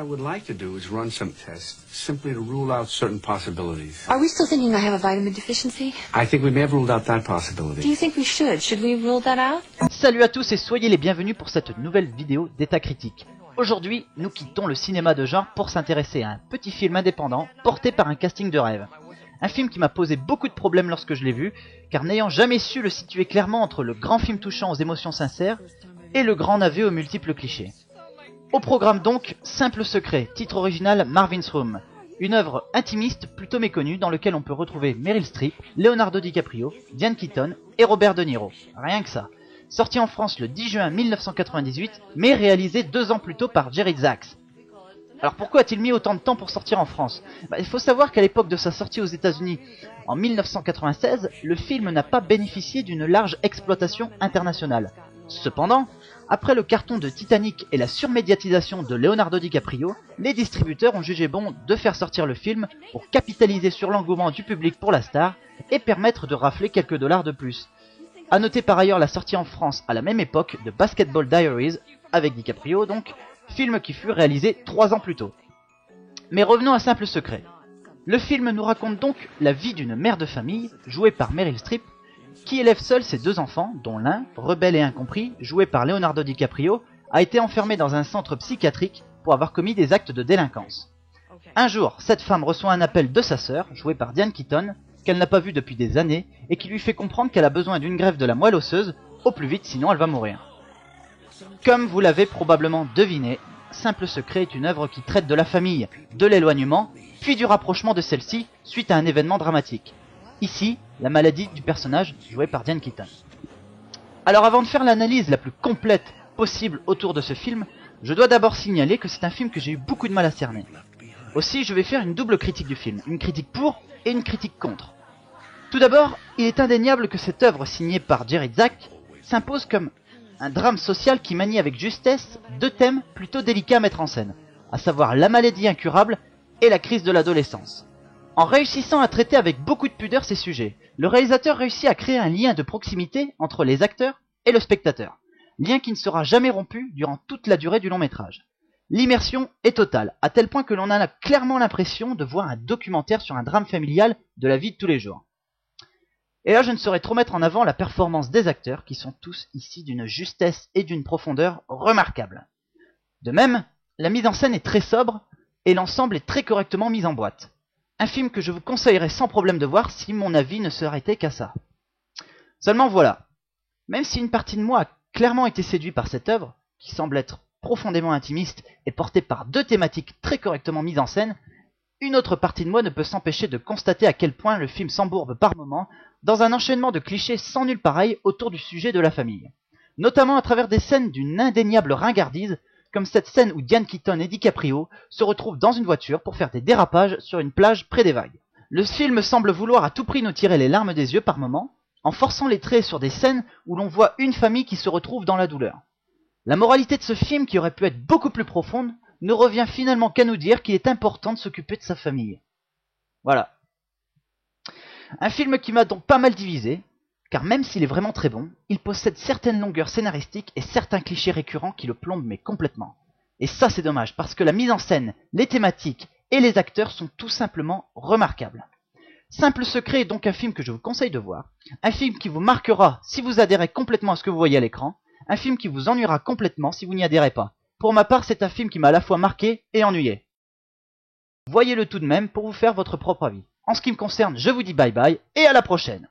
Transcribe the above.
would like to do is run some tests, simply to rule out certain possibilities. Are we still thinking I have a vitamin deficiency? I think we may have ruled out that possibility. Do you think we should? Should we rule that out? Salut à tous et soyez les bienvenus pour cette nouvelle vidéo d'État Critique. Aujourd'hui, nous quittons le cinéma de genre pour s'intéresser à un petit film indépendant porté par un casting de rêve. Un film qui m'a posé beaucoup de problèmes lorsque je l'ai vu, car n'ayant jamais su le situer clairement entre le grand film touchant aux émotions sincères et le grand navet aux multiples clichés. Au programme donc, Simple Secret, titre original Marvin's Room, une œuvre intimiste plutôt méconnue dans laquelle on peut retrouver Meryl Streep, Leonardo DiCaprio, Diane Keaton et Robert De Niro. Rien que ça. Sorti en France le 10 juin 1998, mais réalisé 2 ans plus tôt par Jerry Zaks. Alors pourquoi a-t-il mis autant de temps pour sortir en France ? Il faut savoir qu'à l'époque de sa sortie aux États-Unis en 1996, le film n'a pas bénéficié d'une large exploitation internationale. Cependant, après le carton de Titanic et la surmédiatisation de Leonardo DiCaprio, les distributeurs ont jugé bon de faire sortir le film pour capitaliser sur l'engouement du public pour la star et permettre de rafler quelques dollars de plus. A noter par ailleurs la sortie en France à la même époque de Basketball Diaries, avec DiCaprio donc, film qui fut réalisé 3 ans plus tôt. Mais revenons à Simple Secret. Le film nous raconte donc la vie d'une mère de famille, jouée par Meryl Streep, qui élève seule ses 2 enfants, dont l'un, rebelle et incompris, joué par Leonardo DiCaprio, a été enfermé dans un centre psychiatrique pour avoir commis des actes de délinquance. Un jour, cette femme reçoit un appel de sa sœur, jouée par Diane Keaton, qu'elle n'a pas vue depuis des années, et qui lui fait comprendre qu'elle a besoin d'une greffe de la moelle osseuse, au plus vite sinon elle va mourir. Comme vous l'avez probablement deviné, Simple Secret est une œuvre qui traite de la famille, de l'éloignement, puis du rapprochement de celle-ci suite à un événement dramatique. Ici, la maladie du personnage joué par Diane Keaton. Alors avant de faire l'analyse la plus complète possible autour de ce film, je dois d'abord signaler que c'est un film que j'ai eu beaucoup de mal à cerner. Aussi, je vais faire une double critique du film, une critique pour et une critique contre. Tout d'abord, il est indéniable que cette œuvre signée par Jerry Zaks s'impose comme un drame social qui manie avec justesse 2 thèmes plutôt délicats à mettre en scène, à savoir la maladie incurable et la crise de l'adolescence. En réussissant à traiter avec beaucoup de pudeur ces sujets, le réalisateur réussit à créer un lien de proximité entre les acteurs et le spectateur, lien qui ne sera jamais rompu durant toute la durée du long métrage. L'immersion est totale, à tel point que l'on a clairement l'impression de voir un documentaire sur un drame familial de la vie de tous les jours. Et là je ne saurais trop mettre en avant la performance des acteurs, qui sont tous ici d'une justesse et d'une profondeur remarquables. De même, la mise en scène est très sobre, et l'ensemble est très correctement mis en boîte. Un film que je vous conseillerais sans problème de voir si mon avis ne s'arrêtait qu'à ça. Seulement voilà, même si une partie de moi a clairement été séduit par cette œuvre, qui semble être profondément intimiste et portée par 2 thématiques très correctement mises en scène, une autre partie de moi ne peut s'empêcher de constater à quel point le film s'embourbe par moments dans un enchaînement de clichés sans nul pareil autour du sujet de la famille. Notamment à travers des scènes d'une indéniable ringardise, comme cette scène où Diane Keaton et DiCaprio se retrouvent dans une voiture pour faire des dérapages sur une plage près des vagues. Le film semble vouloir à tout prix nous tirer les larmes des yeux par moments, en forçant les traits sur des scènes où l'on voit une famille qui se retrouve dans la douleur. La moralité de ce film, qui aurait pu être beaucoup plus profonde, ne revient finalement qu'à nous dire qu'il est important de s'occuper de sa famille. Voilà. Un film qui m'a donc pas mal divisé, car même s'il est vraiment très bon, il possède certaines longueurs scénaristiques et certains clichés récurrents qui le plombent mais complètement. Et ça c'est dommage, parce que la mise en scène, les thématiques et les acteurs sont tout simplement remarquables. Simple Secret est donc un film que je vous conseille de voir, un film qui vous marquera si vous adhérez complètement à ce que vous voyez à l'écran, un film qui vous ennuiera complètement si vous n'y adhérez pas. Pour ma part, c'est un film qui m'a à la fois marqué et ennuyé. Voyez-le tout de même pour vous faire votre propre avis. En ce qui me concerne, je vous dis bye bye et à la prochaine.